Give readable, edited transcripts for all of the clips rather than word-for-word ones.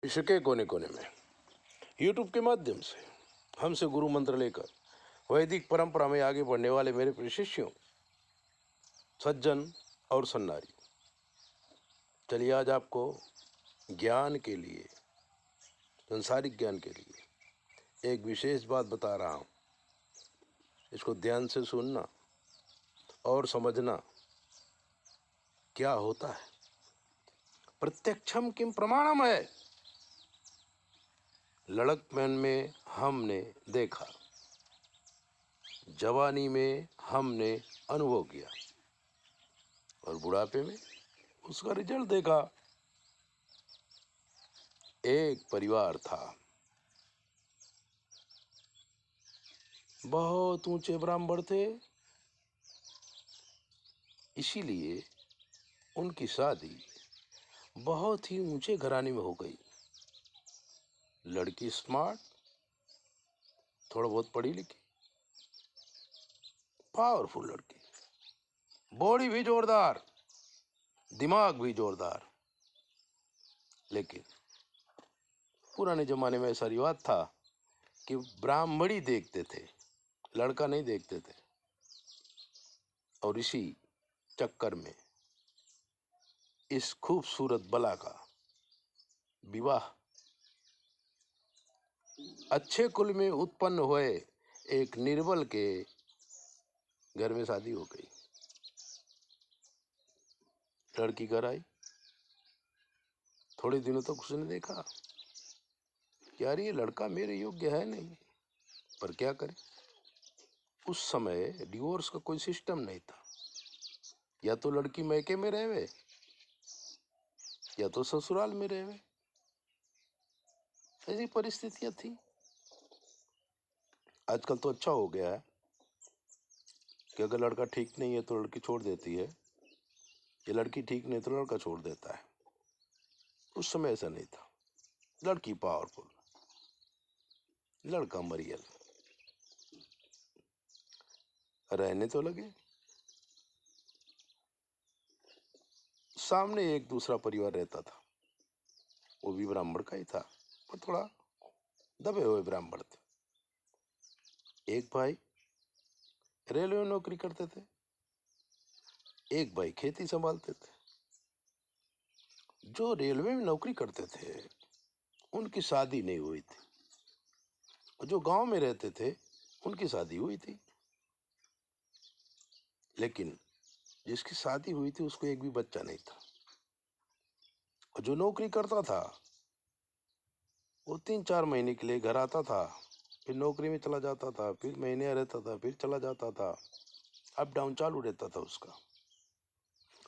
विश्व के कोने कोने में यूट्यूब के माध्यम से हमसे गुरु मंत्र लेकर वैदिक परंपरा में आगे बढ़ने वाले मेरे प्रिय शिष्यों, सज्जन और सन्नारी, चलिए आज आपको ज्ञान के लिए, संसारिक ज्ञान के लिए एक विशेष बात बता रहा हूँ। इसको ध्यान से सुनना और समझना क्या होता है। प्रत्यक्षम किम प्रमाणम है। लड़कपन में हमने देखा, जवानी में हमने अनुभव किया और बुढ़ापे में उसका रिजल्ट देखा। एक परिवार था, बहुत ऊंचे ब्राह्मण थे, इसीलिए उनकी शादी बहुत ही ऊंचे घराने में हो गई। लड़की स्मार्ट, थोड़ा बहुत पढ़ी लिखी, पावरफुल लड़की, बॉडी भी जोरदार, दिमाग भी जोरदार। लेकिन पुराने जमाने में ऐसा रिवाज था कि ब्राह्मणी देखते थे, लड़का नहीं देखते थे। और इसी चक्कर में इस खूबसूरत बला का विवाह अच्छे कुल में उत्पन्न हुए एक निर्बल के घर में शादी हो गई। लड़की घर आई, थोड़े दिनों तक उसने देखा कि यार ये लड़का मेरे योग्य है नहीं, पर क्या करे। उस समय डिवोर्स का कोई सिस्टम नहीं था, या तो लड़की मैके में रहे या तो ससुराल में रहे, ऐसी परिस्थितियां थी। आजकल तो अच्छा हो गया है कि अगर लड़का ठीक नहीं है तो लड़की छोड़ देती है, ये लड़की ठीक नहीं तो लड़का छोड़ देता है। उस समय ऐसा नहीं था, लड़की पावरफुल, लड़का मरियल। रहने तो लगे। सामने एक दूसरा परिवार रहता था, वो भी ब्राह्मण का ही था, पर थोड़ा दबे हुए ब्राह्मण थे। एक भाई रेलवे में नौकरी करते थे, एक भाई खेती संभालते थे। जो रेलवे में नौकरी करते थे उनकी शादी नहीं हुई थी, और जो गांव में रहते थे उनकी शादी हुई थी। लेकिन जिसकी शादी हुई थी उसको एक भी बच्चा नहीं था। और जो नौकरी करता था वो 3-4 महीने के लिए घर आता था, फिर नौकरी में चला जाता था, फिर महीने रहता था, फिर चला जाता था। अप डाउन चालू रहता था उसका।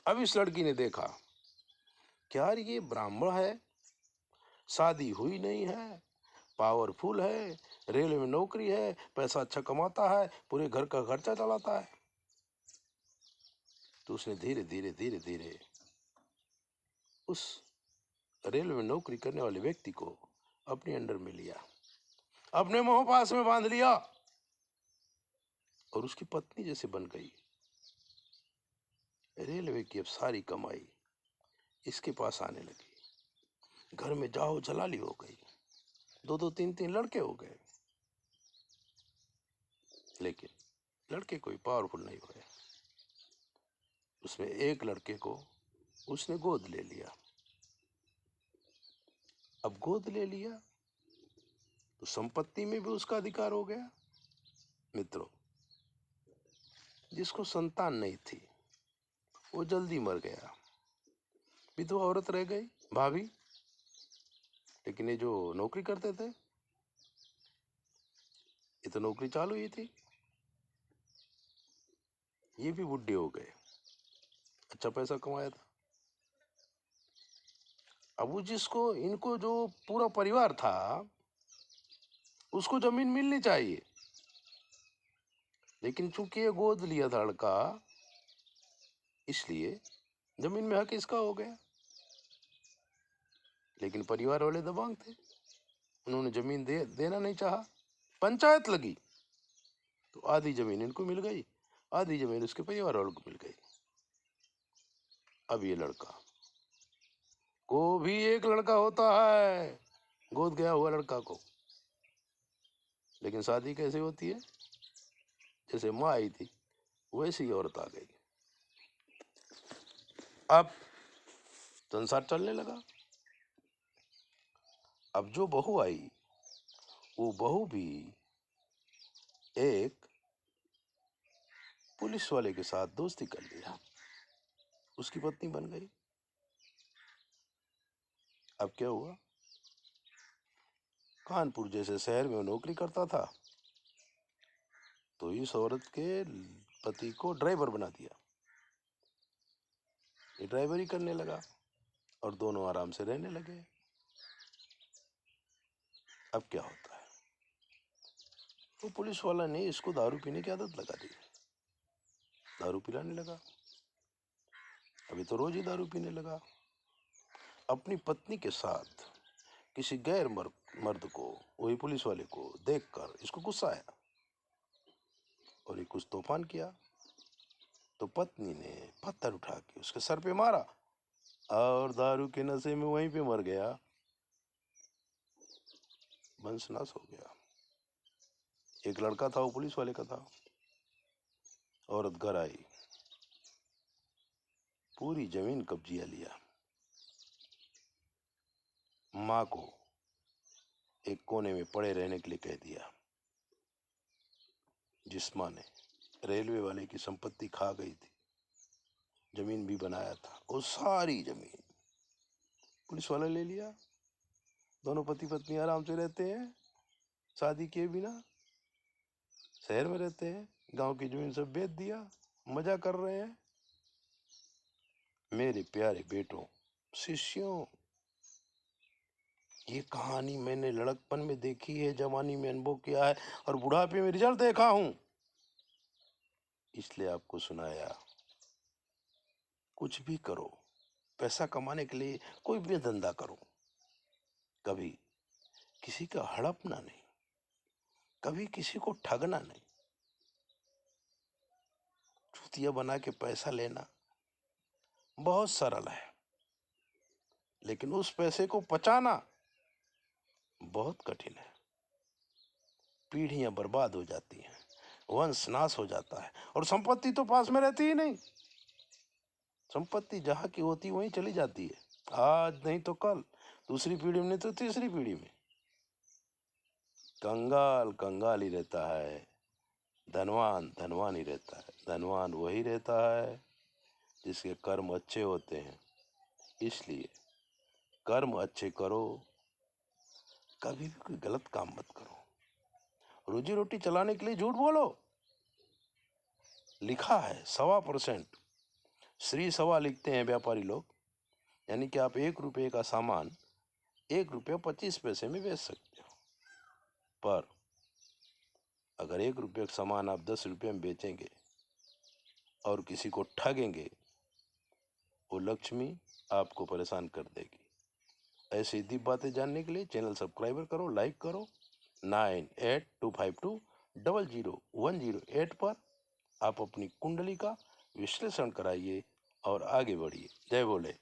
अब इस लड़की ने देखा कि यार ये ब्राह्मण है, शादी हुई नहीं है, पावरफुल है, रेलवे में नौकरी है, पैसा अच्छा कमाता है, पूरे घर का खर्चा चलाता है। तो उसने धीरे धीरे धीरे धीरे उस रेलवे में नौकरी करने वाले व्यक्ति को अपने अंडर में लिया, अपने मोह पास में बांध लिया और उसकी पत्नी जैसे बन गई। रेलवे की अब सारी कमाई इसके पास आने लगी। घर में जाओ जलाली हो गई, 2-2, 3-3 लड़के हो गए। लेकिन लड़के कोई पावरफुल नहीं हुए। उसमें एक लड़के को उसने गोद ले लिया। अब गोद ले लिया तो संपत्ति में भी उसका अधिकार हो गया। मित्रों, जिसको संतान नहीं थी वो जल्दी मर गया, विधवा औरत रह गई, भाभी। लेकिन ये जो नौकरी करते थे, ये तो नौकरी चालू ही थी, ये भी बुढ़े हो गए, अच्छा पैसा कमाया था। अब वो जिसको इनको जो पूरा परिवार था उसको जमीन मिलनी चाहिए, लेकिन चूंकि ये गोद लिया था लड़का, इसलिए जमीन में हक इसका हो गया। लेकिन परिवार वाले दबंग थे, उन्होंने जमीन देना नहीं चाहा। पंचायत लगी तो आधी जमीन इनको मिल गई, आधी जमीन उसके परिवार वालों को मिल गई। अब ये लड़का को भी एक लड़का होता है, गोद गया हुआ लड़का को। लेकिन शादी कैसे होती है? जैसे माँ आई थी वैसी औरत आ गई। अब संसार चलने लगा। अब जो बहू आई वो बहू भी एक पुलिस वाले के साथ दोस्ती कर लिया, उसकी पत्नी बन गई। अब क्या हुआ? कानपुर जैसे शहर में वो नौकरी करता था, तो इस औरत के पति को ड्राइवर बना दिया। ये ड्राइवरी करने लगा और दोनों आराम से रहने लगे। अब क्या होता है? वो पुलिस वाला ने इसको दारू पीने की आदत लगा दी, दारू पिलाने लगा। अभी तो रोज ही दारू पीने लगा। अपनी पत्नी के साथ किसी गैर मर्द को, वही पुलिस वाले को देखकर इसको गुस्सा आया और ये कुछ तूफान किया। तो पत्नी ने पत्थर उठा के उसके सर पे मारा और दारू के नशे में वहीं पे मर गया, वंशनाश हो गया। एक लड़का था, वो पुलिस वाले का था। औरत घर आई, पूरी जमीन कब्जिया लिया। माँ को एक कोने में पड़े रहने के लिए कह दिया। जिस माँ ने रेलवे वाले की संपत्ति खा गई थी, जमीन भी बनाया था, वो सारी जमीन पुलिस वाला ले लिया। दोनों पति पत्नी आराम से रहते हैं, शादी किए बिना, शहर में रहते हैं। गांव की जमीन सब बेच दिया, मजा कर रहे हैं। मेरे प्यारे बेटों, शिष्यों, ये कहानी मैंने लड़कपन में देखी है, जवानी में अनुभव किया है और बुढ़ापे में रिजल्ट देखा हूं, इसलिए आपको सुनाया। कुछ भी करो, पैसा कमाने के लिए कोई भी धंधा करो, कभी किसी का हड़पना नहीं, कभी किसी को ठगना नहीं। चूतिया बना के पैसा लेना बहुत सरल है, लेकिन उस पैसे को पचाना बहुत कठिन है। पीढ़ियां बर्बाद हो जाती हैं, वंश नाश हो जाता है और संपत्ति तो पास में रहती ही नहीं। संपत्ति जहां की होती वहीं चली जाती है, आज नहीं तो कल, दूसरी पीढ़ी में नहीं तो तीसरी पीढ़ी में। कंगाल कंगाल ही रहता है, धनवान धनवान ही रहता है। धनवान वही रहता है जिसके कर्म अच्छे होते हैं। इसलिए कर्म अच्छे करो, कभी भी कोई गलत काम मत करो। रोजी रोटी चलाने के लिए झूठ बोलो, लिखा है 1.25%। श्री सवा लिखते हैं व्यापारी लोग, यानी कि आप 1 रुपये का सामान 1 रुपये 25 पैसे में बेच सकते हो। पर अगर 1 रुपये का सामान आप 10 रुपये में बेचेंगे और किसी को ठगेंगे, वो लक्ष्मी आपको परेशान कर देगी। ऐसी दीप बातें जानने के लिए चैनल सब्सक्राइबर करो, लाइक करो। 9822500108 पर आप अपनी कुंडली का विश्लेषण कराइए और आगे बढ़िए। जय बोले।